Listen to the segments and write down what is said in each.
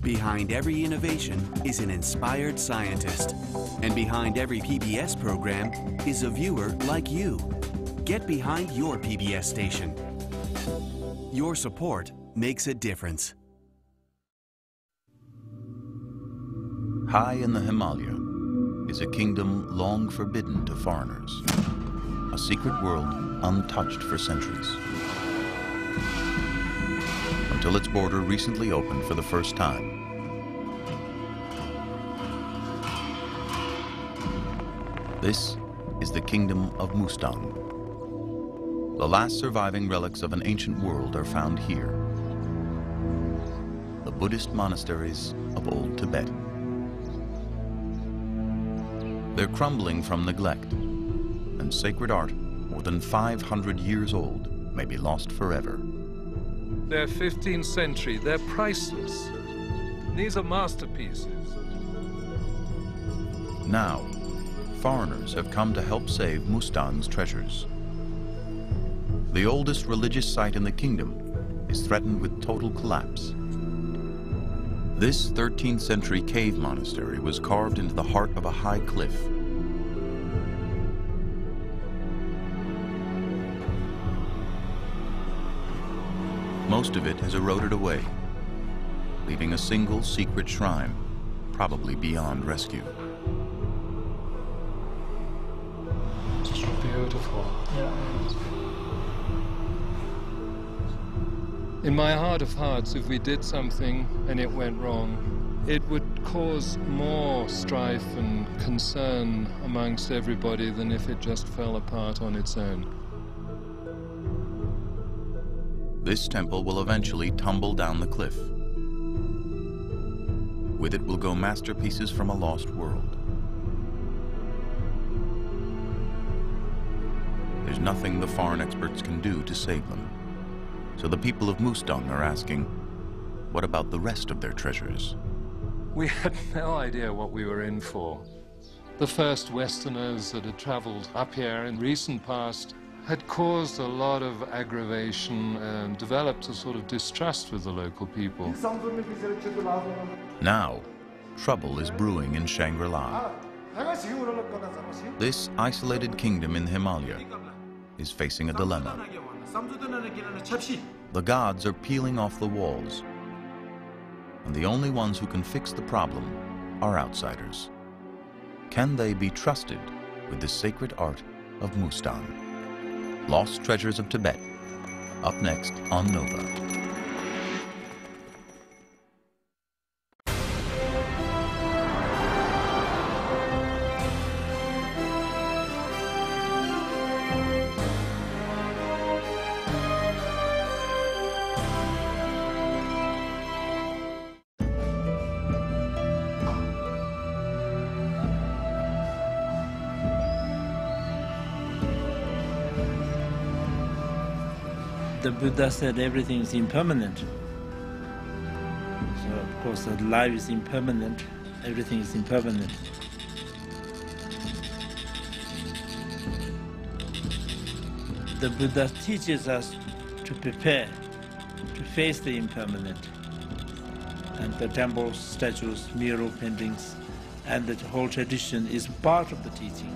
Behind every innovation is an inspired scientist. And behind every PBS program is a viewer like you. Get behind your PBS station. Your support makes a difference. High in the Himalaya is a kingdom long forbidden to foreigners, a secret world untouched for centuries. Until its border recently opened for the first time. This is the kingdom of Mustang. The last surviving relics of an ancient world are found here. The Buddhist monasteries of old Tibet. They're crumbling from neglect, and sacred art, more than 500 years old, may be lost forever. They're 15th century, they're priceless. These are masterpieces. Now, foreigners have come to help save Mustang's treasures. The oldest religious site in the kingdom is threatened with total collapse. This 13th century cave monastery was carved into the heart of a high cliff. Most of it has eroded away, leaving a single secret shrine, probably beyond rescue. It's beautiful. Yeah. In my heart of hearts, if we did something and it went wrong, it would cause more strife and concern amongst everybody than if it just fell apart on its own. This temple will eventually tumble down the cliff. With it will go masterpieces from a lost world. There's nothing the foreign experts can do to save them. So the people of Mustang are asking, what about the rest of their treasures? We had no idea what we were in for. The first Westerners that had traveled up here in recent past had caused a lot of aggravation and developed a sort of distrust with the local people. Now, trouble is brewing in Shangri-La. This isolated kingdom in the Himalaya is facing a dilemma. The gods are peeling off the walls, and the only ones who can fix the problem are outsiders. Can they be trusted with the sacred art of Mustang? Lost Treasures of Tibet, up next on Nova. The Buddha said everything is impermanent. So of course the life is impermanent, everything is impermanent. The Buddha teaches us to prepare, to face the impermanent. And the temples, statues, mural paintings, and the whole tradition is part of the teaching.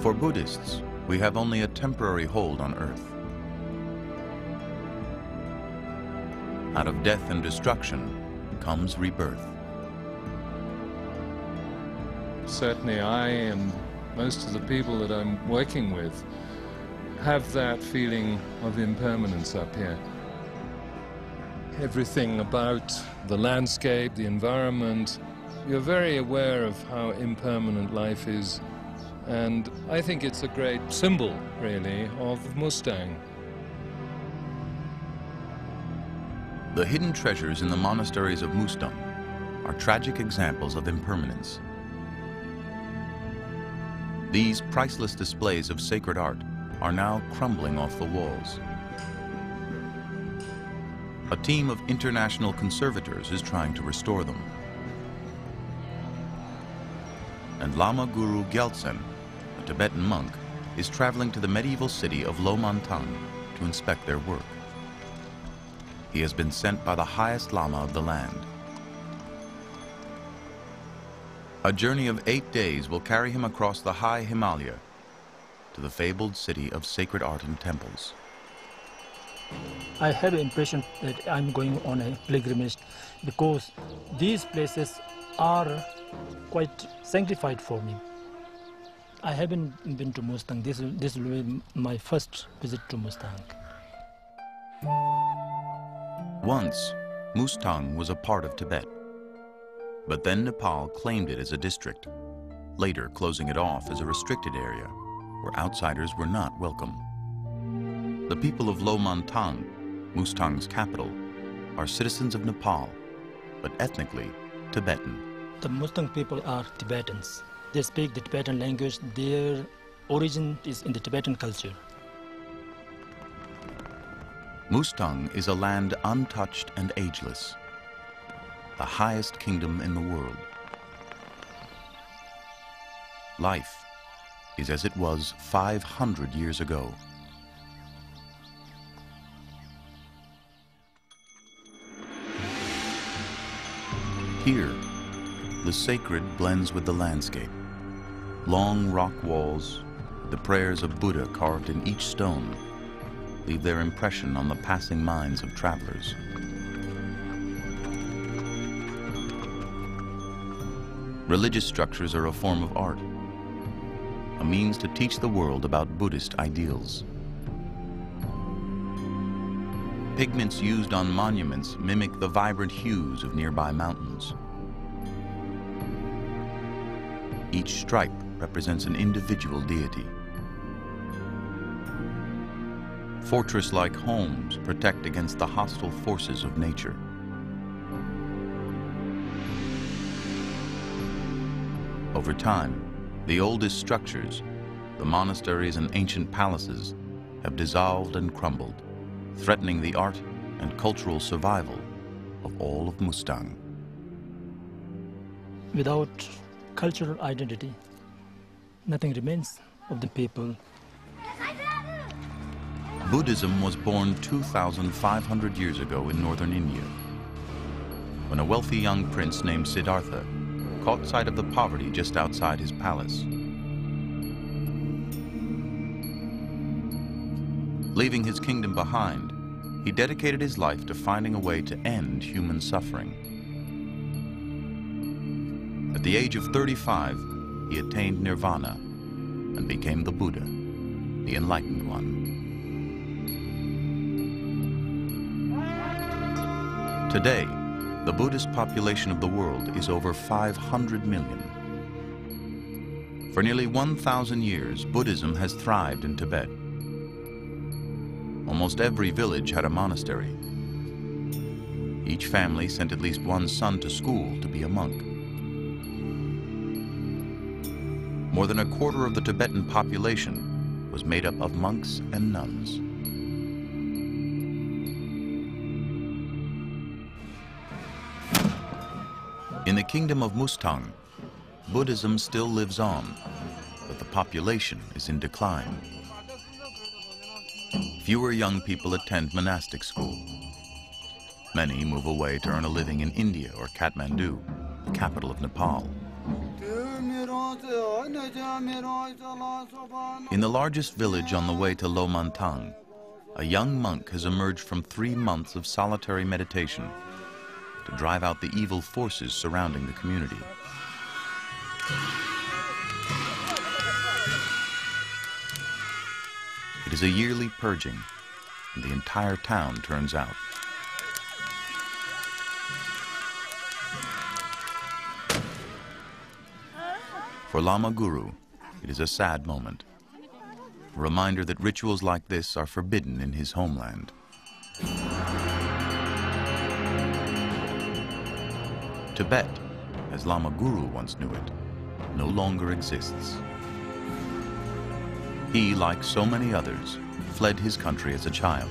For Buddhists, we have only a temporary hold on earth. Out of death and destruction comes rebirth. Certainly I and most of the people that I'm working with have that feeling of impermanence up here. Everything about the landscape, the environment, you're very aware of how impermanent life is. And I think it's a great symbol, really, of Mustang. The hidden treasures in the monasteries of Mustang are tragic examples of impermanence. These priceless displays of sacred art are now crumbling off the walls. A team of international conservators is trying to restore them. And Lama Guru Gyaltsen, a Tibetan monk, is traveling to the medieval city of Lomantang to inspect their work. He has been sent by the highest Lama of the land. A journey of 8 days will carry him across the high Himalaya to the fabled city of sacred art and temples. I have the impression that I'm going on a pilgrimage because these places are quite sanctified for me. I haven't been to Mustang. This will be my first visit to Mustang. Once, Mustang was a part of Tibet, but then Nepal claimed it as a district, later closing it off as a restricted area where outsiders were not welcome. The people of Lomantang, Mustang's capital, are citizens of Nepal, but ethnically Tibetan. The Mustang people are Tibetans. They speak the Tibetan language. Their origin is in the Tibetan culture. Mustang is a land untouched and ageless, the highest kingdom in the world. Life is as it was 500 years ago. Here, the sacred blends with the landscape. Long rock walls, the prayers of Buddha carved in each stone, leave their impression on the passing minds of travelers. Religious structures are a form of art, a means to teach the world about Buddhist ideals. Pigments used on monuments mimic the vibrant hues of nearby mountains. Each stripe represents an individual deity. Fortress-like homes protect against the hostile forces of nature. Over time, the oldest structures, the monasteries and ancient palaces, have dissolved and crumbled, threatening the art and cultural survival of all of Mustang. Without cultural identity, nothing remains of the people. Buddhism was born 2,500 years ago in northern India, when a wealthy young prince named Siddhartha caught sight of the poverty just outside his palace. Leaving his kingdom behind, he dedicated his life to finding a way to end human suffering. At the age of 35, he attained nirvana and became the Buddha, the enlightened one. Today, the Buddhist population of the world is over 500 million. For nearly 1,000 years, Buddhism has thrived in Tibet. Almost every village had a monastery. Each family sent at least one son to school to be a monk. More than a quarter of the Tibetan population was made up of monks and nuns. In the kingdom of Mustang, Buddhism still lives on, but the population is in decline. Fewer young people attend monastic school. Many move away to earn a living in India or Kathmandu, the capital of Nepal. In the largest village on the way to Lomantang, a young monk has emerged from 3 months of solitary meditation to drive out the evil forces surrounding the community. It is a yearly purging, and the entire town turns out. For Lama Guru, it is a sad moment, a reminder that rituals like this are forbidden in his homeland. Tibet, as Lama Guru once knew it, no longer exists. He, like so many others, fled his country as a child.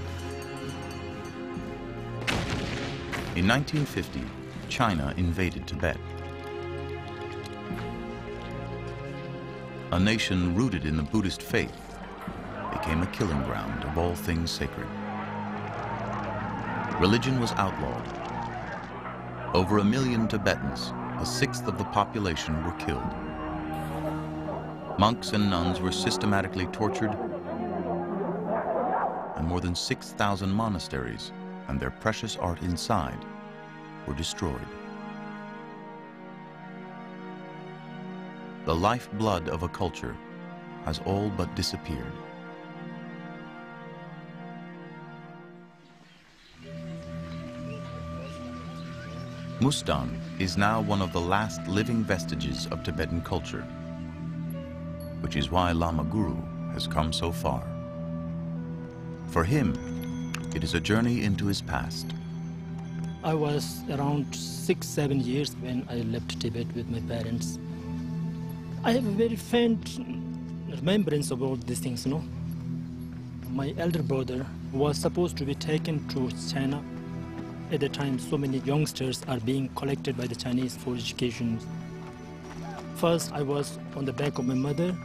In 1950, China invaded Tibet. A nation rooted in the Buddhist faith became a killing ground of all things sacred. Religion was outlawed. Over 1 million Tibetans, a sixth of the population, were killed. Monks and nuns were systematically tortured, and more than 6,000 monasteries and their precious art inside were destroyed. The lifeblood of a culture has all but disappeared. Mustang is now one of the last living vestiges of Tibetan culture, which is why Lama Guru has come so far. For him, it is a journey into his past. I was around 6-7 years when I left Tibet with my parents. I have a very faint remembrance about these things, you know. My elder brother was supposed to be taken to China. At the time, so many youngsters are being collected by the Chinese for education. First, I was on the back of my mother.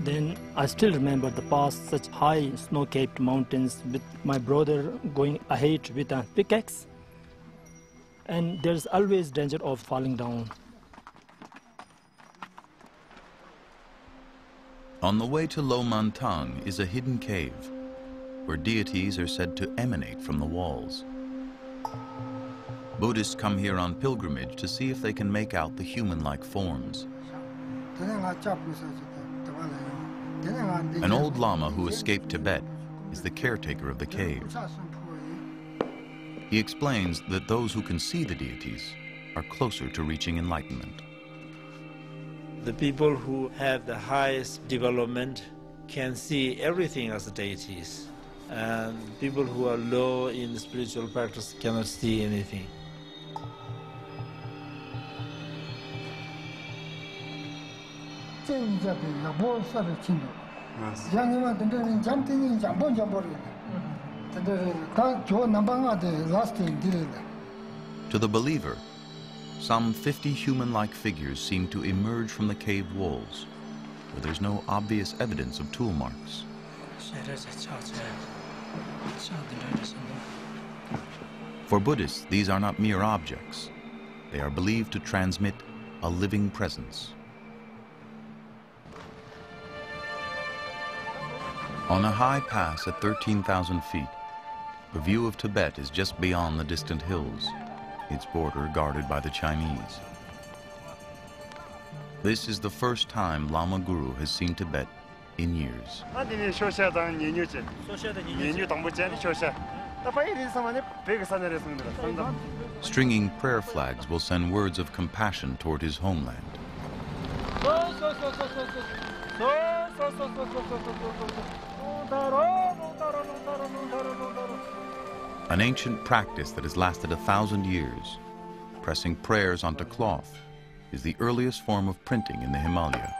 Then I still remember the past, such high snow-capped mountains with my brother going ahead with a pickaxe. And there's always danger of falling down. On the way to Lo Mantang is a hidden cave where deities are said to emanate from the walls. Buddhists come here on pilgrimage to see if they can make out the human-like forms. An old Lama who escaped Tibet is the caretaker of the cave. He explains that those who can see the deities are closer to reaching enlightenment. The people who have the highest development can see everything as deities, and people who are low in spiritual practice cannot see anything. To the believer, some 50 human-like figures seem to emerge from the cave walls, where there's no obvious evidence of tool marks. For Buddhists, these are not mere objects. They are believed to transmit a living presence. On a high pass at 13,000 feet, the view of Tibet is just beyond the distant hills, its border guarded by the Chinese. This is the first time Lama Guru has seen Tibet in years. Stringing prayer flags will send words of compassion toward his homeland. An ancient practice that has lasted 1,000 years, pressing prayers onto cloth, is the earliest form of printing in the Himalaya.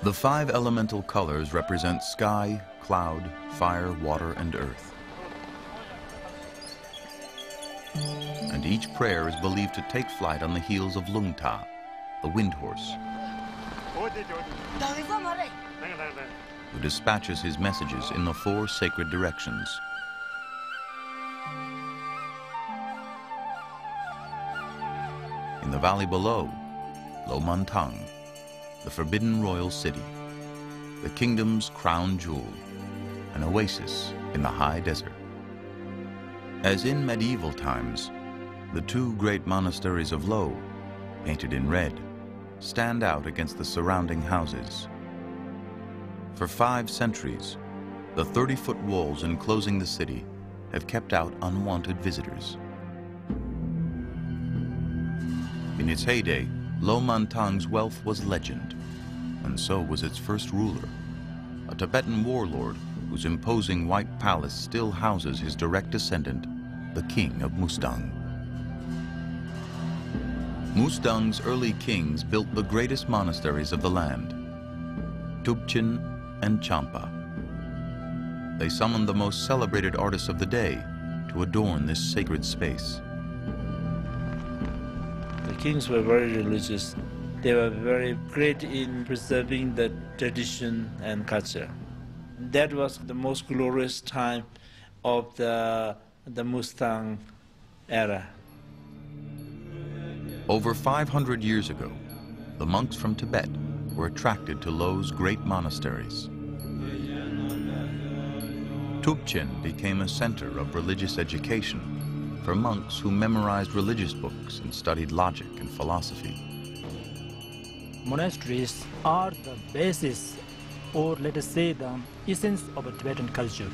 The 5 elemental colors represent sky, cloud, fire, water, and earth. And each prayer is believed to take flight on the heels of Lungta, the wind horse, who dispatches his messages in the 4 sacred directions. In the valley below, Lo Mantang, the forbidden royal city, the kingdom's crown jewel, an oasis in the high desert. As in medieval times, the 2 great monasteries of Lo, painted in red, stand out against the surrounding houses. For 5 centuries, the 30-foot walls enclosing the city have kept out unwanted visitors. In its heyday, Lo Mantang's wealth was legend, and so was its first ruler, a Tibetan warlord whose imposing white palace still houses his direct descendant, the king of Mustang. Mustang's early kings built the greatest monasteries of the land, Tubchen and Champa. They summoned the most celebrated artists of the day to adorn this sacred space. The kings were very religious. They were very great in preserving the tradition and culture. That was the most glorious time of the Mustang era. Over 500 years ago, the monks from Tibet were attracted to Lo's great monasteries. Tubchen became a center of religious education for monks who memorized religious books and studied logic and philosophy. Monasteries are the basis, or let us say the essence of a Tibetan culture.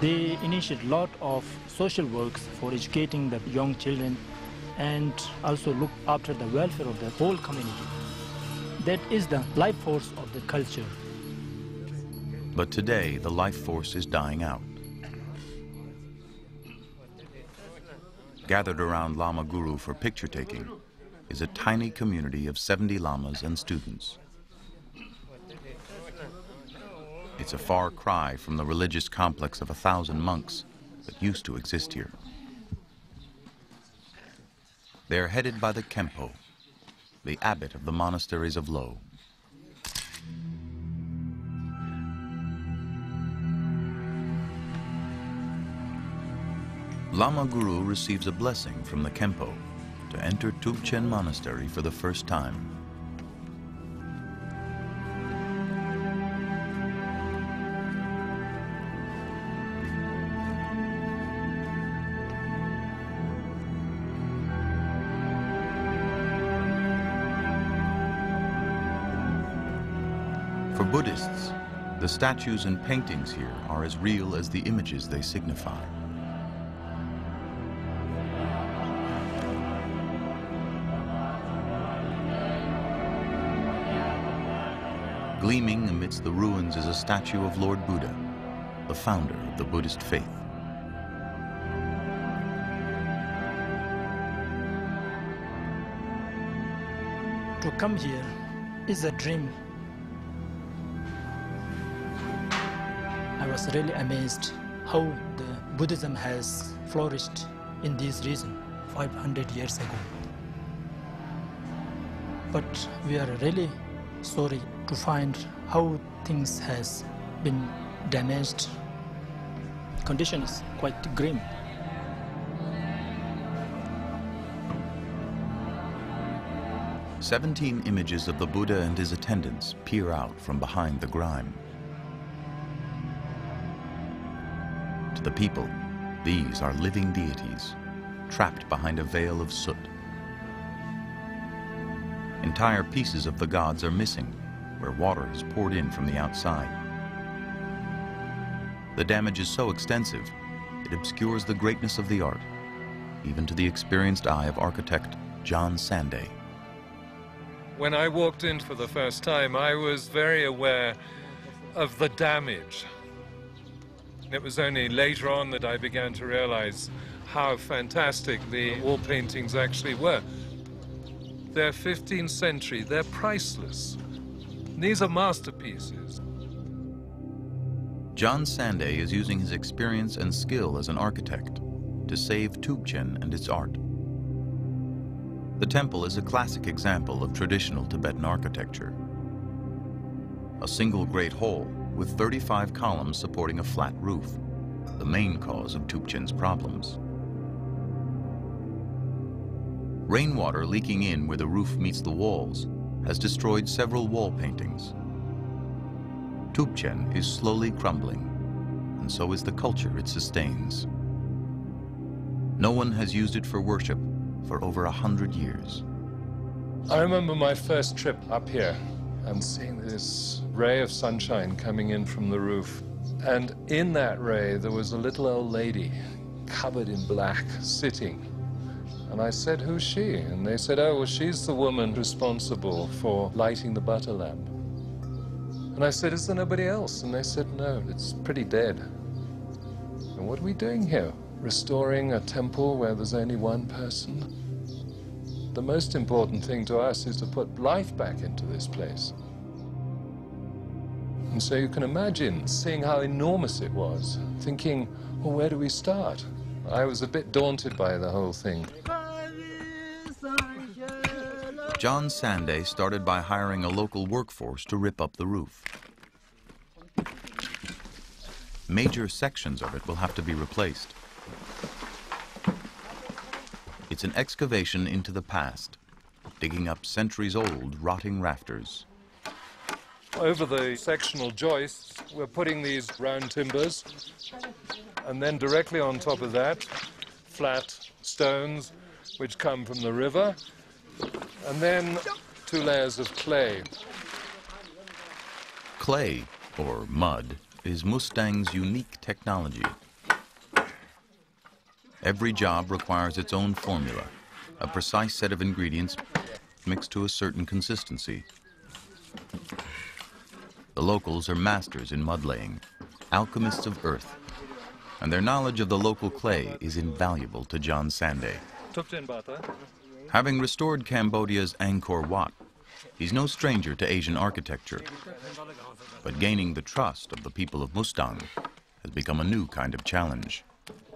They initiate a lot of social works for educating the young children and also look after the welfare of the whole community. That is the life force of the culture. But today, the life force is dying out. Gathered around Lama Guru for picture taking is a tiny community of 70 lamas and students. It's a far cry from the religious complex of 1,000 monks that used to exist here. They are headed by the Khenpo, the abbot of the monasteries of Lo. Lama Guru receives a blessing from the Khenpo to enter Tubchen Monastery for the first time. For Buddhists, the statues and paintings here are as real as the images they signify. Gleaming amidst the ruins is a statue of Lord Buddha, the founder of the Buddhist faith. To come here is a dream. I was really amazed how the Buddhism has flourished in this region 500 years ago. But we are really sorry to find how things has been damaged. Condition is quite grim. "17 images of the Buddha and his attendants peer out from behind the grime. To the people, these are living deities, trapped behind a veil of soot. Entire pieces of the gods are missing, where water is poured in from the outside. The damage is so extensive, it obscures the greatness of the art, even to the experienced eye of architect John Sanday. When I walked in for the first time, I was very aware of the damage. It was only later on that I began to realize how fantastic the wall paintings actually were. They're 15th century, they're priceless. These are masterpieces. John Sanday is using his experience and skill as an architect to save Tubchen and its art. The temple is a classic example of traditional Tibetan architecture. A single great hall with 35 columns supporting a flat roof, the main cause of Tubchen's problems. Rainwater leaking in where the roof meets the walls has destroyed several wall paintings. Tubchen is slowly crumbling, and so is the culture it sustains. No one has used it for worship for over 100 years. I remember my first trip up here and seeing this ray of sunshine coming in from the roof. And in that ray, there was a little old lady covered in black, sitting. And I said, "Who's she?" And they said, "Oh, well, she's the woman responsible for lighting the butter lamp." And I said, "Is there nobody else?" And they said, "No, it's pretty dead." And what are we doing here? Restoring a temple where there's only one person? The most important thing to us is to put life back into this place. And so you can imagine seeing how enormous it was, thinking, well, where do we start? I was a bit daunted by the whole thing. John Sanday started by hiring a local workforce to rip up the roof. Major sections of it will have to be replaced. It's an excavation into the past, digging up centuries-old rotting rafters. Over the sectional joists, we're putting these round timbers, and then directly on top of that, flat stones which come from the river, and then 2 layers of clay. Clay, or mud, is Mustang's unique technology. Every job requires its own formula, a precise set of ingredients mixed to a certain consistency. The locals are masters in mudlaying, alchemists of earth, and their knowledge of the local clay is invaluable to John Sanday. Having restored Cambodia's Angkor Wat, he's no stranger to Asian architecture, but gaining the trust of the people of Mustang has become a new kind of challenge.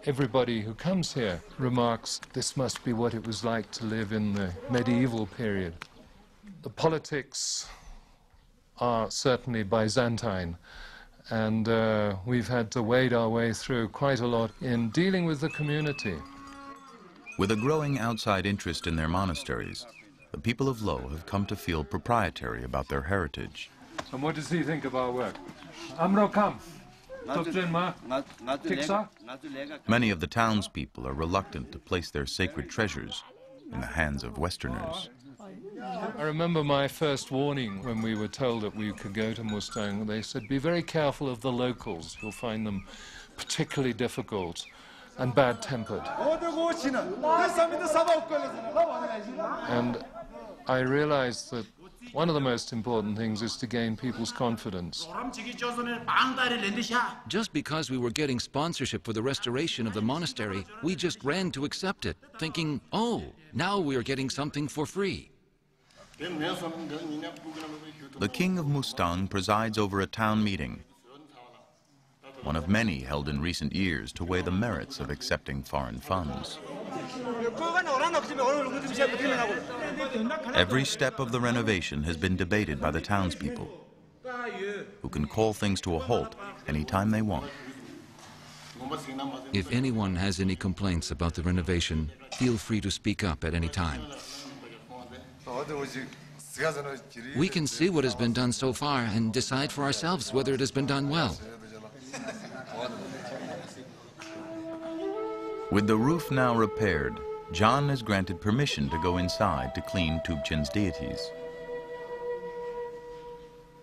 Everybody who comes here remarks this must be what it was like to live in the medieval period. The politics are certainly Byzantine, and we've had to wade our way through quite a lot in dealing with the community. With a growing outside interest in their monasteries, the people of Lo have come to feel proprietary about their heritage. And what does he think of our work? Amro, come. Many of the townspeople are reluctant to place their sacred treasures in the hands of Westerners. I remember my first warning when we were told that we could go to Mustang. They said, be very careful of the locals. You'll find them particularly difficult and bad-tempered. And I realized that one of the most important things is to gain people's confidence. Just because we were getting sponsorship for the restoration of the monastery, we just ran to accept it, thinking, oh, now we are getting something for free. The King of Mustang presides over a town meeting, one of many held in recent years to weigh the merits of accepting foreign funds. Every step of the renovation has been debated by the townspeople, who can call things to a halt anytime they want. If anyone has any complaints about the renovation, feel free to speak up at any time. We can see what has been done so far and decide for ourselves whether it has been done well. With the roof now repaired, John is granted permission to go inside to clean Tubchen's deities.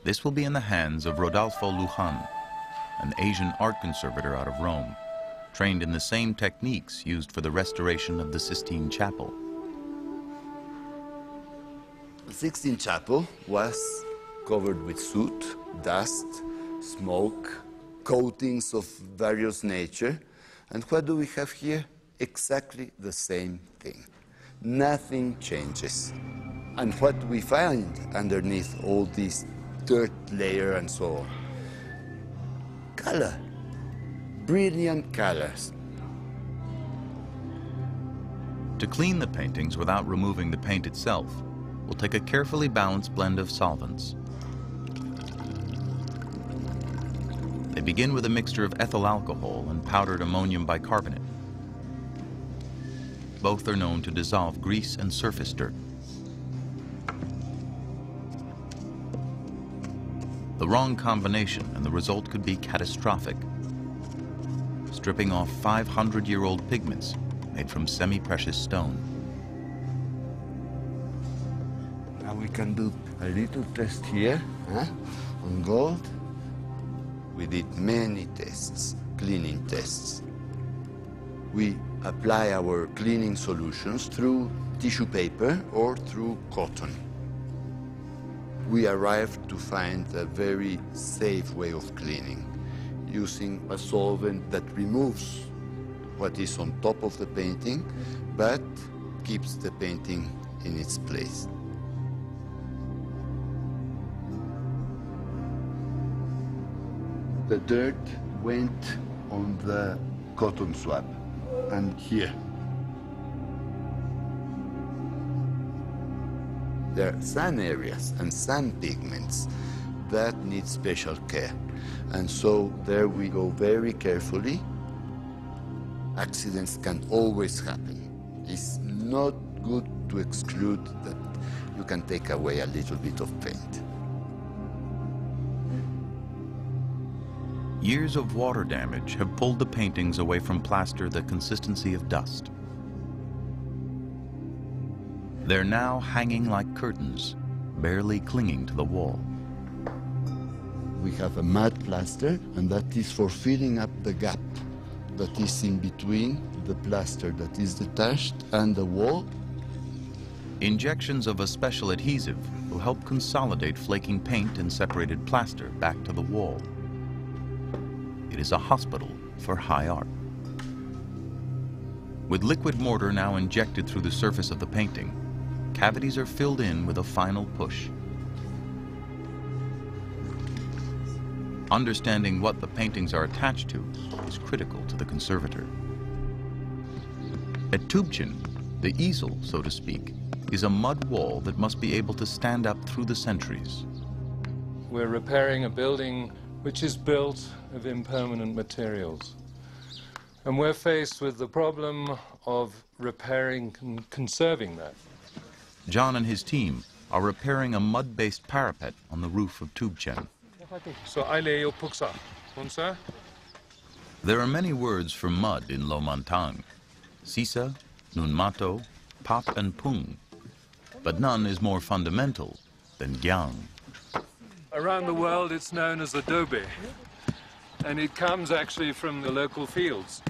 This will be in the hands of Rodolfo Lujan, an Asian art conservator out of Rome, trained in the same techniques used for the restoration of the Sistine Chapel. The Sistine Chapel was covered with soot, dust, smoke, coatings of various nature. And what do we have here? Exactly the same thing. Nothing changes. And what we find underneath all this dirt layer and so on? Color. Brilliant colors. To clean the paintings without removing the paint itself will take a carefully balanced blend of solvents. They begin with a mixture of ethyl alcohol and powdered ammonium bicarbonate. Both are known to dissolve grease and surface dirt. The wrong combination and the result could be catastrophic, stripping off 500-year-old pigments made from semi-precious stone. Now we can do a little test here, on gold. We did many tests, cleaning tests. We apply our cleaning solutions through tissue paper or through cotton. We arrived to find a very safe way of cleaning, using a solvent that removes what is on top of the painting, but keeps the painting in its place. The dirt went on the cotton swab and here. There are sand areas and sand pigments that need special care. And so there we go very carefully. Accidents can always happen. It's not good to exclude that you can take away a little bit of paint. Years of water damage have pulled the paintings away from plaster the consistency of dust. They're now hanging like curtains, barely clinging to the wall. We have a mud plaster, and that is for filling up the gap that is in between the plaster that is detached and the wall. Injections of a special adhesive will help consolidate flaking paint and separated plaster back to the wall. It is a hospital for high art. With liquid mortar now injected through the surface of the painting, cavities are filled in with a final push. Understanding what the paintings are attached to is critical to the conservator. At Tubchen, the easel, so to speak, is a mud wall that must be able to stand up through the centuries. We're repairing a building which is built of impermanent materials. And we're faced with the problem of repairing and conserving that. John and his team are repairing a mud-based parapet on the roof of Tubchen. So aile puksa, unsa? There are many words for mud in Lomantang: sisa, nunmato, pap, and pung. But none is more fundamental than gyang. Around the world it's known as adobe, and it comes actually from the local fields.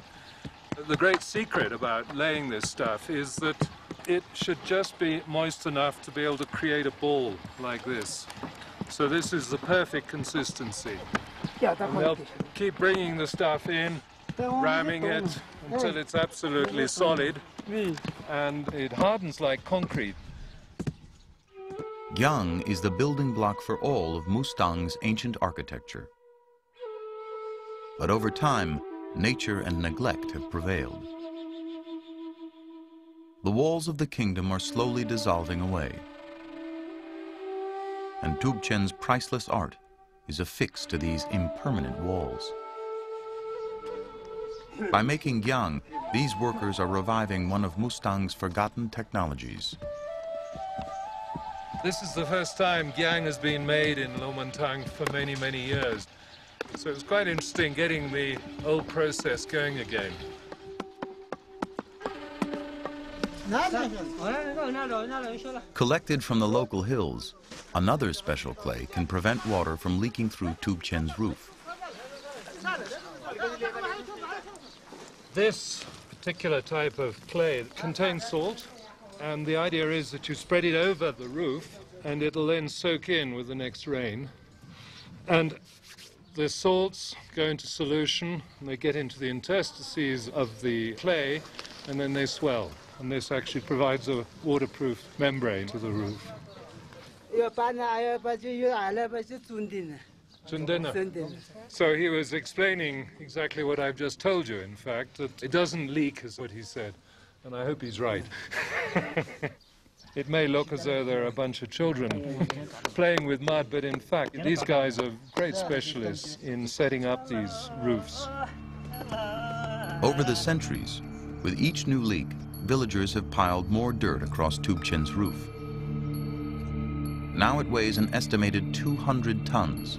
The great secret about laying this stuff is that it should just be moist enough to be able to create a ball like this. So this is the perfect consistency. And they'll keep bringing the stuff in, ramming it until it's absolutely solid, and it hardens like concrete. Gyang is the building block for all of Mustang's ancient architecture. But over time, nature and neglect have prevailed. The walls of the kingdom are slowly dissolving away. And Tubchen's priceless art is affixed to these impermanent walls. By making gyang, these workers are reviving one of Mustang's forgotten technologies. This is the first time gyang has been made in Lomantang for many, many years. So it's quite interesting getting the old process going again. Collected from the local hills, another special clay can prevent water from leaking through Tubchen's roof. This particular type of clay contains salt, and the idea is that you spread it over the roof and it'll then soak in with the next rain. And the salts go into solution and they get into the interstices of the clay and then they swell. And this actually provides a waterproof membrane to the roof. So he was explaining exactly what I've just told you, in fact, that it doesn't leak, is what he said. And I hope he's right. It may look as though there are a bunch of children playing with mud, but in fact, these guys are great specialists in setting up these roofs. Over the centuries, with each new leak, villagers have piled more dirt across Tubchen's roof. Now it weighs an estimated 200 tons.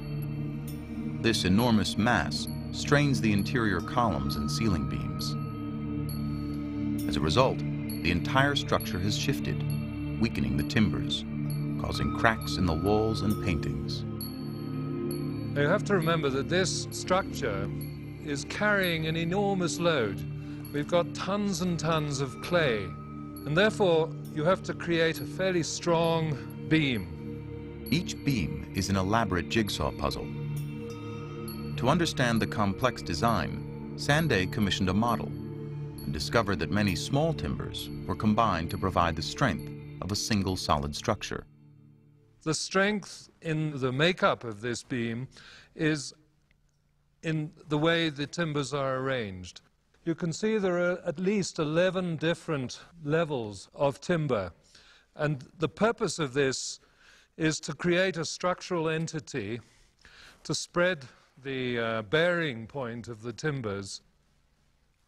This enormous mass strains the interior columns and ceiling beams. As a result, the entire structure has shifted, weakening the timbers, causing cracks in the walls and paintings. You have to remember that this structure is carrying an enormous load. We've got tons and tons of clay, and therefore you have to create a fairly strong beam. Each beam is an elaborate jigsaw puzzle. To understand the complex design, Sanday commissioned a model and discovered that many small timbers were combined to provide the strength of a single solid structure. The strength in the makeup of this beam is in the way the timbers are arranged. You can see there are at least 11 different levels of timber, and the purpose of this is to create a structural entity to spread the bearing point of the timbers.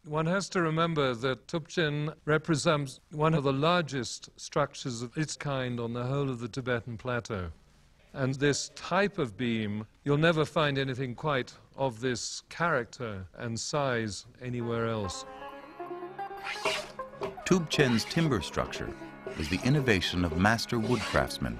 One has to remember that Tubchen represents one of the largest structures of its kind on the whole of the Tibetan plateau. And this type of beam, you'll never find anything quite of this character and size anywhere else. Tubchen's timber structure is the innovation of master woodcraftsmen.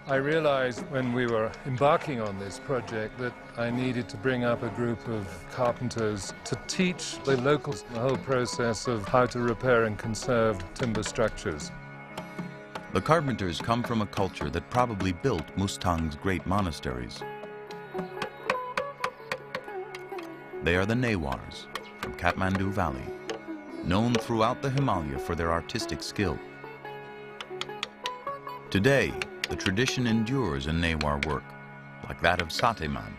I realized when we were embarking on this project that I needed to bring up a group of carpenters to teach the locals the whole process of how to repair and conserve timber structures. The carpenters come from a culture that probably built Mustang's great monasteries. They are the Newars from Kathmandu Valley, known throughout the Himalaya for their artistic skill. Today, the tradition endures in Newar work, like that of Satiman,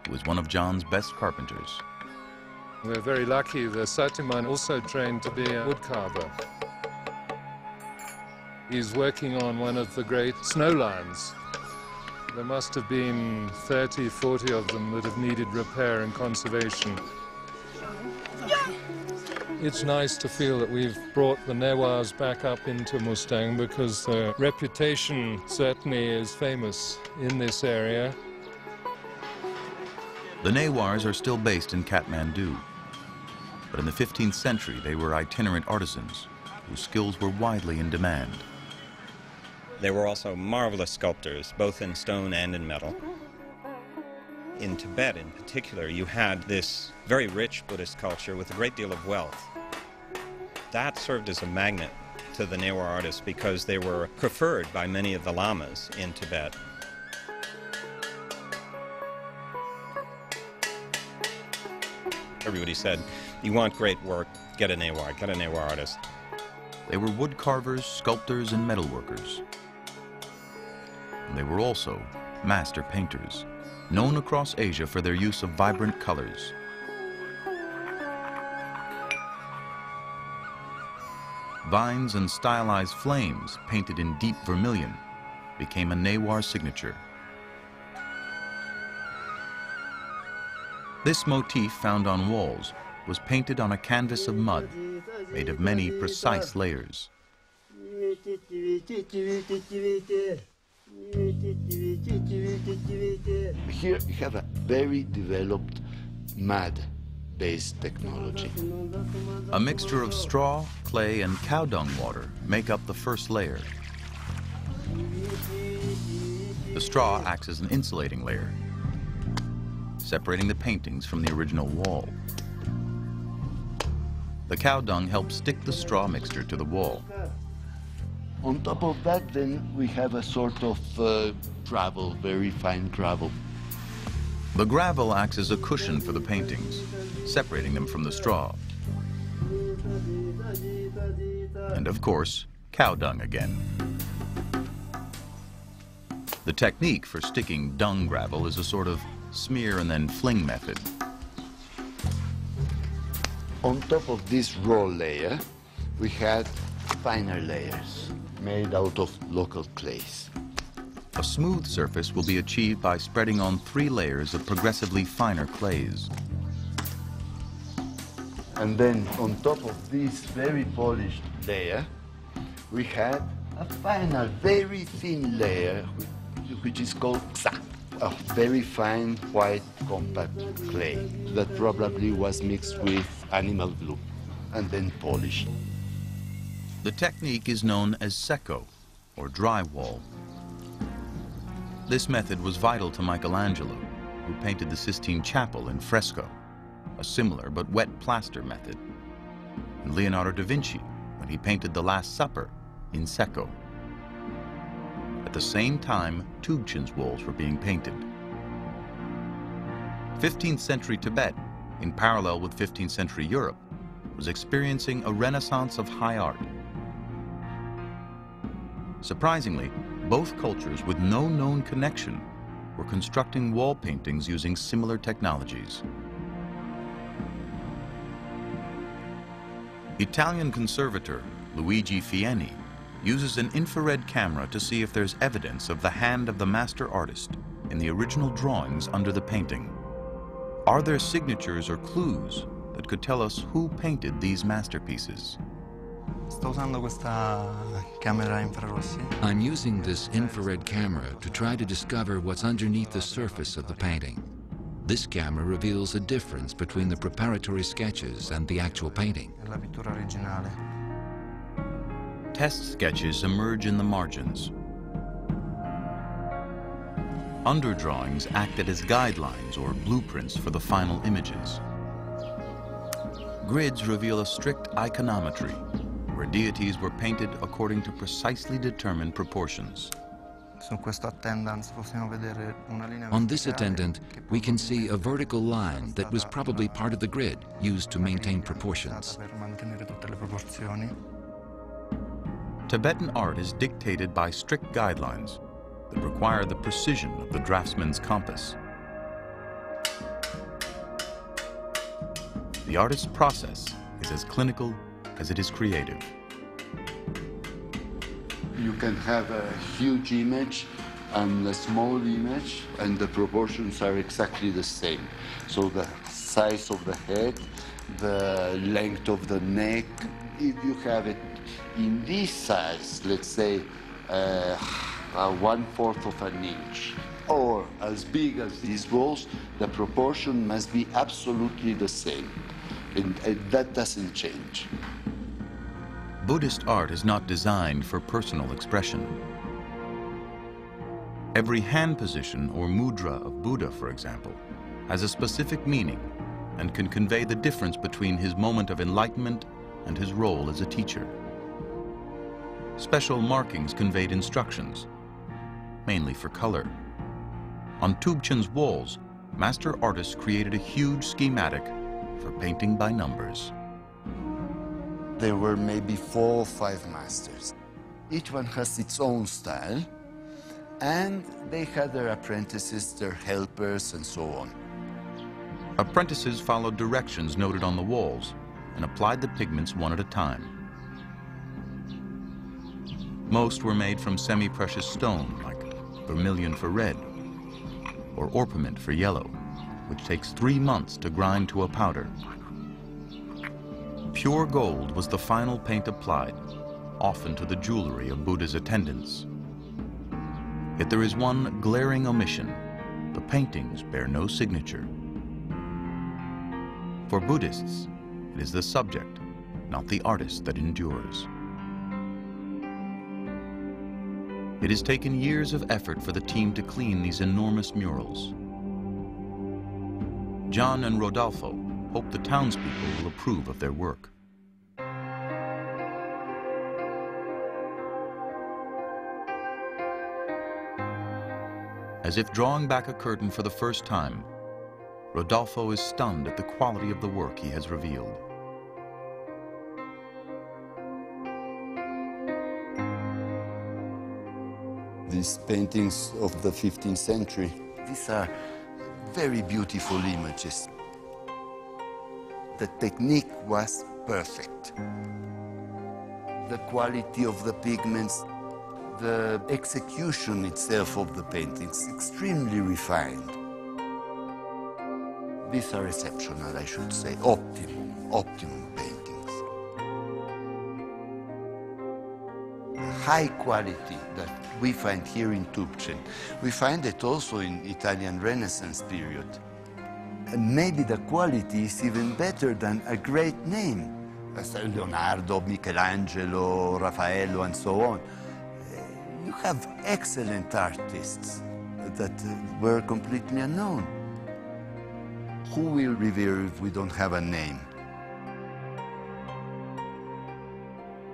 who is one of John's best carpenters. We're very lucky that Satiman also trained to be a woodcarver. He's working on one of the great snow lions. There must have been 30, 40 of them that have needed repair and conservation. It's nice to feel that we've brought the Newars back up into Mustang because their reputation certainly is famous in this area. The Newars are still based in Kathmandu, but in the 15th century they were itinerant artisans whose skills were widely in demand. They were also marvelous sculptors, both in stone and in metal. In Tibet in particular, you had this very rich Buddhist culture with a great deal of wealth. That served as a magnet to the Newar artists because they were preferred by many of the lamas in Tibet. Everybody said, you want great work, get a Newar artist. They were wood carvers, sculptors, and metalworkers. And they were also master painters, known across Asia for their use of vibrant colors. Vines and stylized flames painted in deep vermilion became a Newar signature. This motif found on walls was painted on a canvas of mud made of many precise layers. Here we have a very developed mud-based technology. A mixture of straw, clay, and cow dung water make up the first layer. The straw acts as an insulating layer, separating the paintings from the original wall. The cow dung helps stick the straw mixture to the wall. On top of that, then, we have a sort of gravel, very fine gravel. The gravel acts as a cushion for the paintings, separating them from the straw. And of course, cow dung again. The technique for sticking dung gravel is a sort of smear and then fling method. On top of this raw layer, we had finer layers made out of local clays. A smooth surface will be achieved by spreading on 3 layers of progressively finer clays. And then on top of this very polished layer, we had a final, very thin layer, which is called Psa, a very fine white compact clay that probably was mixed with animal glue and then polished. The technique is known as secco, or drywall. This method was vital to Michelangelo, who painted the Sistine Chapel in fresco, a similar but wet plaster method, and Leonardo da Vinci when he painted the Last Supper in secco. At the same time, Tubchen's walls were being painted. 15th century Tibet, in parallel with 15th century Europe, was experiencing a renaissance of high art. Surprisingly, both cultures with no known connection were constructing wall paintings using similar technologies. Italian conservator Luigi Fieni uses an infrared camera to see if there's evidence of the hand of the master artist in the original drawings under the painting. Are there signatures or clues that could tell us who painted these masterpieces? I'm using this infrared camera to try to discover what's underneath the surface of the painting. This camera reveals a difference between the preparatory sketches and the actual painting. Test sketches emerge in the margins. Underdrawings acted as guidelines or blueprints for the final images. Grids reveal a strict iconometry, where deities were painted according to precisely determined proportions. On this attendant, we can see a vertical line that was probably part of the grid used to maintain proportions. Tibetan art is dictated by strict guidelines that require the precision of the draftsman's compass. The artist's process is as clinical as it is creative. You can have a huge image and a small image, and the proportions are exactly the same. So the size of the head, the length of the neck, if you have it in this size, let's say 1/4 of an inch, or as big as these balls, the proportion must be absolutely the same. And that doesn't change. Buddhist art is not designed for personal expression. Every hand position or mudra of Buddha, for example, has a specific meaning and can convey the difference between his moment of enlightenment and his role as a teacher. Special markings conveyed instructions, mainly for color. On Tubchen's walls, master artists created a huge schematic for painting by numbers. There were maybe 4 or 5 masters. Each one has its own style, and they had their apprentices, their helpers, and so on. Apprentices followed directions noted on the walls and applied the pigments one at a time. Most were made from semi-precious stone, like vermilion for red, or orpiment for yellow, which takes 3 months to grind to a powder. Pure gold was the final paint applied, often to the jewelry of Buddha's attendants. Yet there is one glaring omission. The paintings bear no signature. For Buddhists, it is the subject, not the artist, that endures. It has taken years of effort for the team to clean these enormous murals. John and Rodolfo hope the townspeople will approve of their work. As if drawing back a curtain for the first time, Rodolfo is stunned at the quality of the work he has revealed. These paintings of the 15th century, these are very beautiful images. The technique was perfect. The quality of the pigments, the execution itself of the paintings, extremely refined. These are exceptional, I should say, optimum paintings. The high quality that we find here in Tubchen, we find it also in Italian Renaissance period. And maybe the quality is even better than a great name, as Leonardo, Michelangelo, Raffaello, and so on. You have excellent artists that were completely unknown. Who will revere if we don't have a name?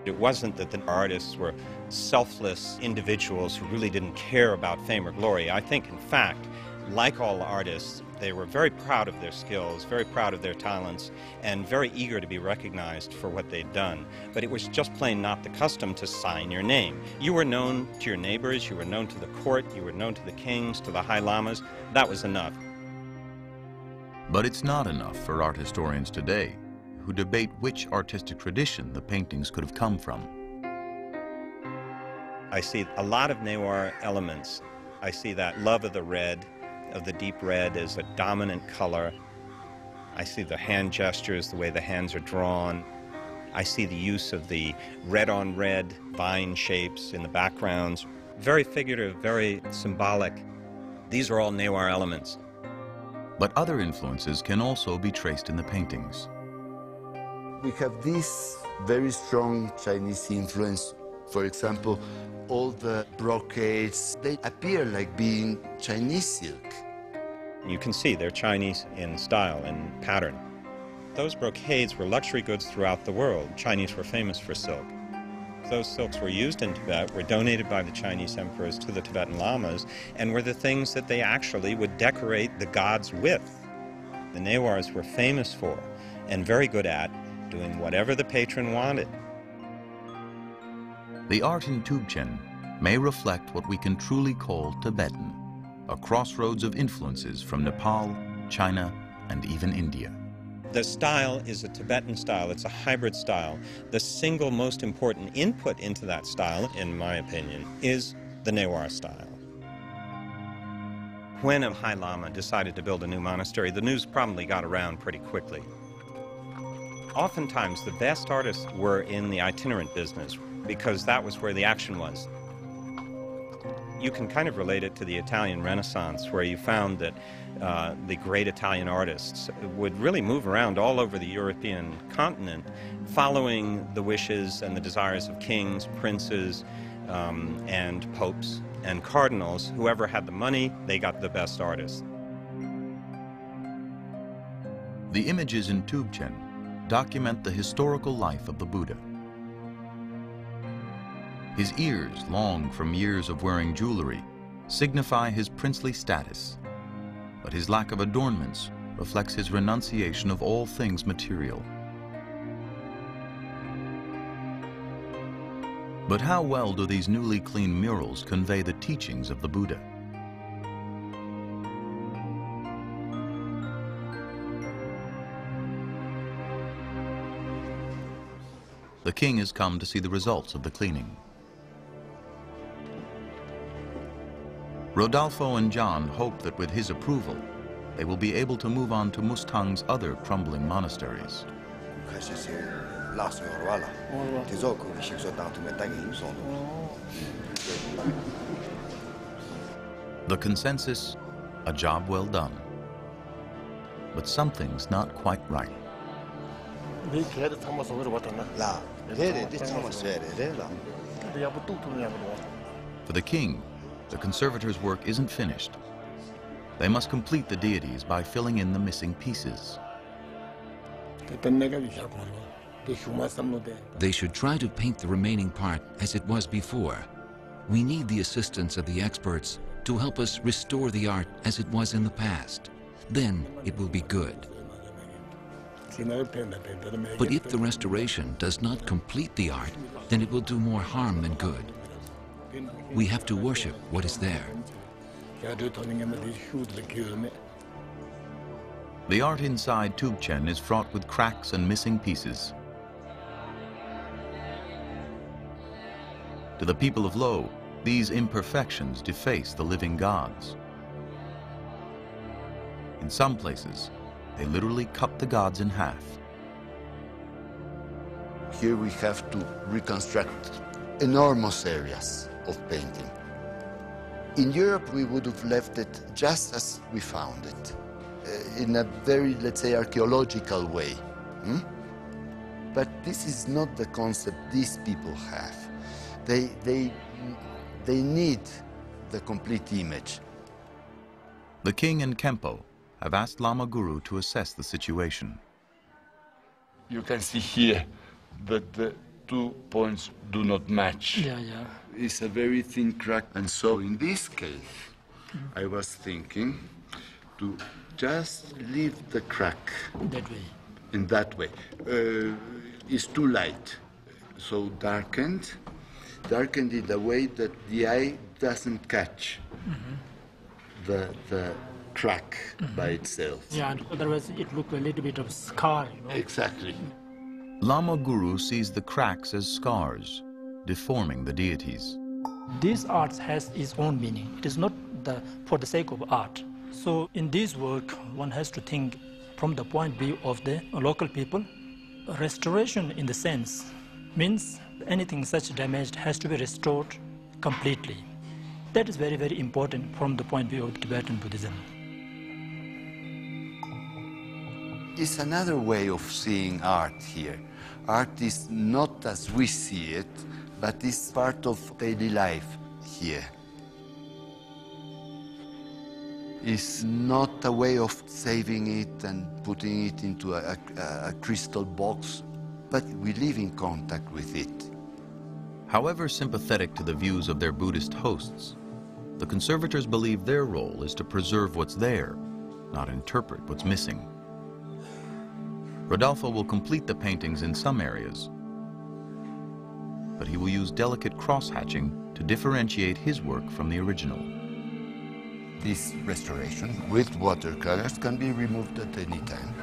It wasn't that the artists were selfless individuals who really didn't care about fame or glory. I think, in fact, Like all artists, they were very proud of their skills, very proud of their talents, and very eager to be recognized for what they'd done. But it was just plain not the custom to sign your name. You were known to your neighbors, you were known to the court, you were known to the kings, to the high lamas. That was enough. But it's not enough for art historians today, who debate which artistic tradition the paintings could have come from. I see a lot of Newar elements. I see that love of the red, of the deep red as a dominant color. I see the hand gestures, the way the hands are drawn. I see the use of the red on red vine shapes in the backgrounds. Very figurative, very symbolic. These are all Newar elements. But other influences can also be traced in the paintings. We have this very strong Chinese influence. For example, all the brocades, they appear like being Chinese silk. You can see they're Chinese in style and pattern. Those brocades were luxury goods throughout the world. Chinese were famous for silk. Those silks were used in Tibet, were donated by the Chinese emperors to the Tibetan lamas, and were the things that they actually would decorate the gods with. The Newars were famous for, and very good at, doing whatever the patron wanted. The art in Tubchen may reflect what we can truly call Tibetan, a crossroads of influences from Nepal, China, and even India. The style is a Tibetan style. It's a hybrid style. The single most important input into that style, in my opinion, is the Newar style. When a High Lama decided to build a new monastery, the news probably got around pretty quickly. Oftentimes, the best artists were in the itinerant business because that was where the action was. You can kind of relate it to the Italian Renaissance, where you found that the great Italian artists would really move around all over the European continent, following the wishes and the desires of kings, princes, and popes and cardinals. Whoever had the money, they got the best artists. The images in Tubchen document the historical life of the Buddha. His ears, long from years of wearing jewelry, signify his princely status, but his lack of adornments reflects his renunciation of all things material. But how well do these newly cleaned murals convey the teachings of the Buddha? The king has come to see the results of the cleaning. Rodolfo and John hope that with his approval, they will be able to move on to Mustang's other crumbling monasteries. The consensus, a job well done. But something's not quite right. For the king, the conservators' work isn't finished. They must complete the deities by filling in the missing pieces. They should try to paint the remaining part as it was before. We need the assistance of the experts to help us restore the art as it was in the past. Then it will be good. But if the restoration does not complete the art, then it will do more harm than good. We have to worship what is there. The art inside Tubchen is fraught with cracks and missing pieces. To the people of Lo, these imperfections deface the living gods. In some places, they literally cut the gods in half. Here we have to reconstruct enormous areas of painting. In Europe, we would have left it just as we found it, in a very, let's say, archaeological way. But this is not the concept these people have. They need the complete image. The king and Khenpo have asked Lama Guru to assess the situation. You can see here that the 2 points do not match. Yeah. It's a very thin crack. And so in this case, I was thinking to just leave the crack That way. in that way. It's too light, so darkened in a way that the eye doesn't catch the crack by itself. Yeah, and otherwise it looks a little bit of scar, you know. Exactly. Lama Guru sees the cracks as scars, deforming the deities. This art has its own meaning. It is not for the sake of art. So in this work, one has to think from the point of view of the local people. Restoration in the sense means anything such damaged has to be restored completely. That is very, very important from the point of view of Tibetan Buddhism. It's another way of seeing art here. Art is not as we see it, but it's part of daily life here. It's not a way of saving it and putting it into a crystal box, but we live in contact with it. However sympathetic to the views of their Buddhist hosts, the conservators believe their role is to preserve what's there, not interpret what's missing. Rodolfo will complete the paintings in some areas, but he will use delicate cross-hatching to differentiate his work from the original. This restoration with watercolors can be removed at any time.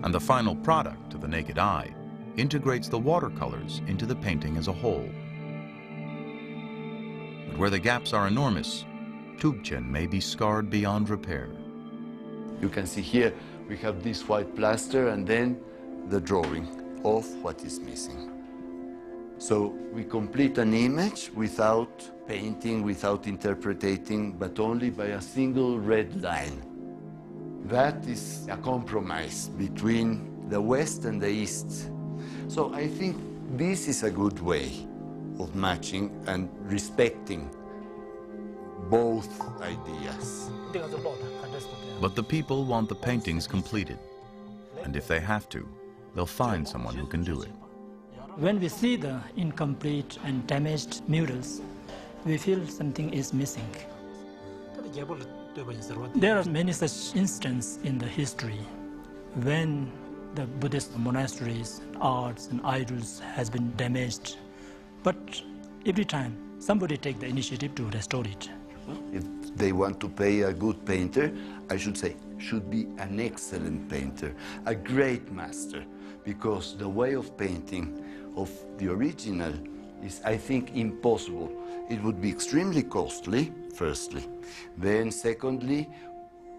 And the final product, to the naked eye, integrates the watercolors into the painting as a whole. But where the gaps are enormous, Tubchen may be scarred beyond repair. You can see here we have this white plaster and then the drawing of what is missing. So we complete an image without painting, without interpreting, but only by a single red line. That is a compromise between the West and the East. So I think this is a good way of matching and respecting both ideas. But the people want the paintings completed, and if they have to, they'll find someone who can do it. When we see the incomplete and damaged murals, we feel something is missing. There are many such instances in the history when the Buddhist monasteries, arts and idols has been damaged, but every time somebody takes the initiative to restore it. If they want to pay a good painter, I should say, should be an excellent painter, a great master, because the way of painting of the original is, I think, impossible. It would be extremely costly, firstly. Then, secondly,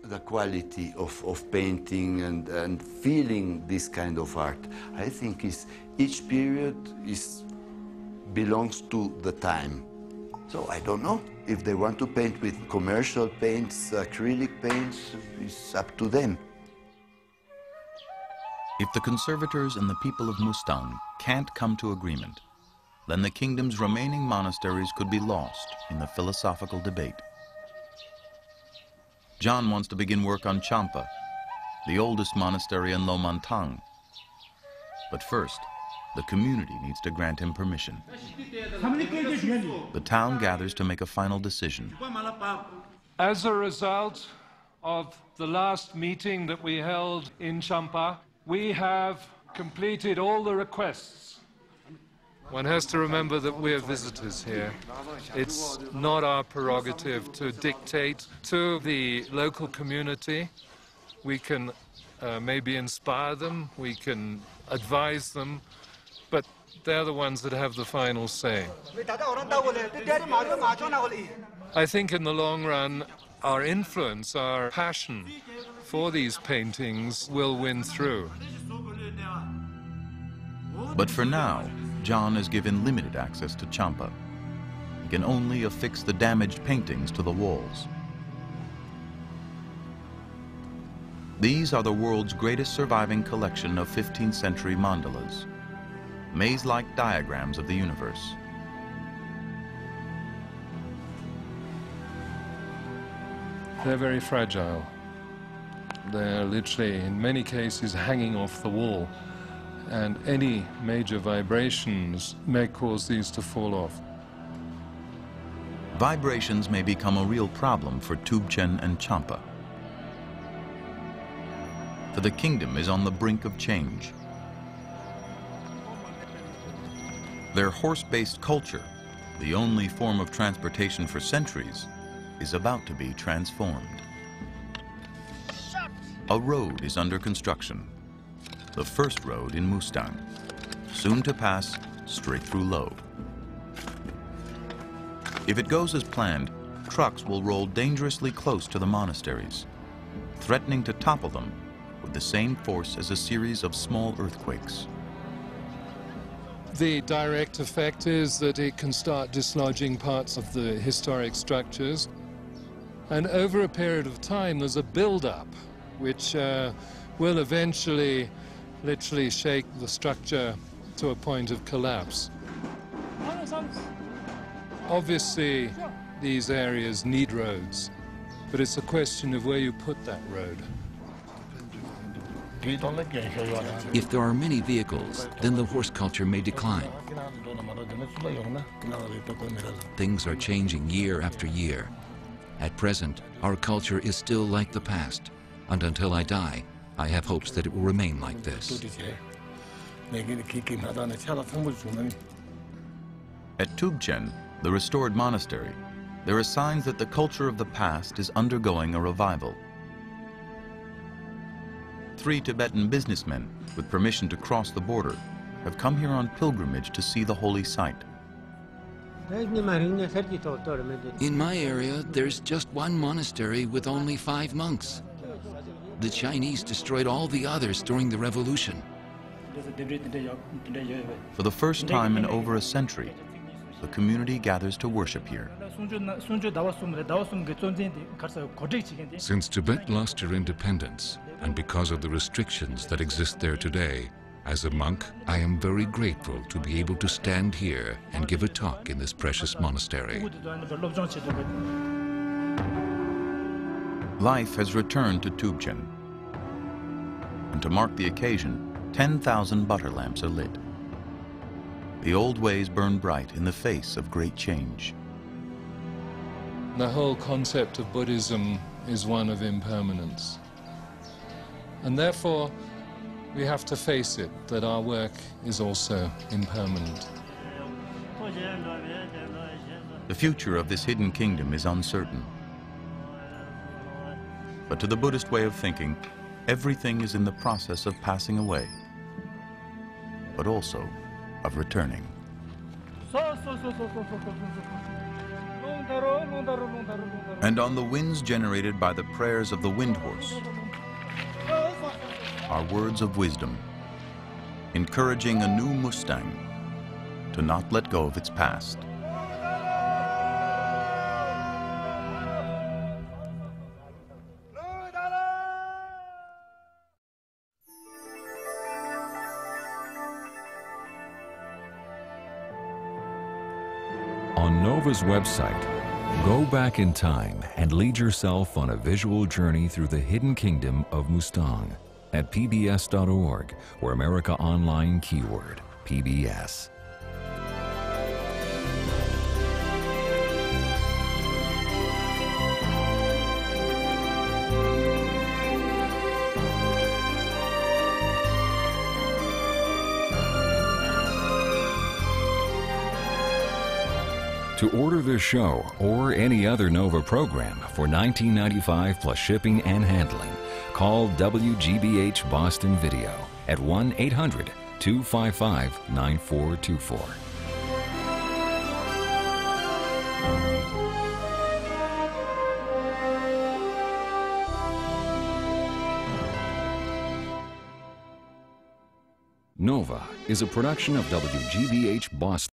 the quality of painting and feeling this kind of art, I think each period belongs to the time. So I don't know. If they want to paint with commercial paints, acrylic paints, it's up to them. If the conservators and the people of Mustang can't come to agreement, then the kingdom's remaining monasteries could be lost in the philosophical debate. John wants to begin work on Champa, the oldest monastery in Lomantang. But first, the community needs to grant him permission. The town gathers to make a final decision. As a result of the last meeting that we held in Champa, we have completed all the requests. One has to remember that we're visitors here. It's not our prerogative to dictate to the local community. We can maybe inspire them, we can advise them, but they're the ones that have the final say. I think in the long run, our influence, our passion for these paintings will win through. But for now, John is given limited access to Champa. He can only affix the damaged paintings to the walls. These are the world's greatest surviving collection of 15th century mandalas, maze-like diagrams of the universe. They're very fragile. They're literally, in many cases, hanging off the wall, and any major vibrations may cause these to fall off. Vibrations may become a real problem for Tubchen and Champa, for the kingdom is on the brink of change. Their horse-based culture, the only form of transportation for centuries, is about to be transformed. A road is under construction, the first road in Mustang, soon to pass straight through Liev. If it goes as planned, trucks will roll dangerously close to the monasteries, threatening to topple them with the same force as a series of small earthquakes. The direct effect is that it can start dislodging parts of the historic structures, and over a period of time there's a build-up which will eventually literally shake the structure to a point of collapse. Obviously, these areas need roads, but it's a question of where you put that road. If there are many vehicles, then the horse culture may decline. Things are changing year after year. At present, our culture is still like the past, and until I die, I have hopes that it will remain like this. At Tibet, the restored monastery, there are signs that the culture of the past is undergoing a revival. 3 Tibetan businessmen, with permission to cross the border, have come here on pilgrimage to see the holy site. In my area, there's just one monastery with only 5 monks. The Chinese destroyed all the others during the revolution. For the first time in over a century, the community gathers to worship here. Since Tibet lost her independence, and because of the restrictions that exist there today, as a monk, I am very grateful to be able to stand here and give a talk in this precious monastery. Life has returned to Tibet, and to mark the occasion, 10,000 butter lamps are lit. The old ways burn bright in the face of great change. The whole concept of Buddhism is one of impermanence. And therefore, we have to face it, that our work is also impermanent. The future of this hidden kingdom is uncertain. But to the Buddhist way of thinking, everything is in the process of passing away, but also of returning. And on the winds generated by the prayers of the wind horse are words of wisdom, encouraging a new Mustang to not let go of its past. On Nova's website, go back in time and lead yourself on a visual journey through the hidden kingdom of Mustang at pbs.org or America Online keyword PBS. To order this show or any other Nova program for $19.95 plus shipping and handling, call WGBH Boston Video at 1-800-255-9424. Nova is a production of WGBH Boston.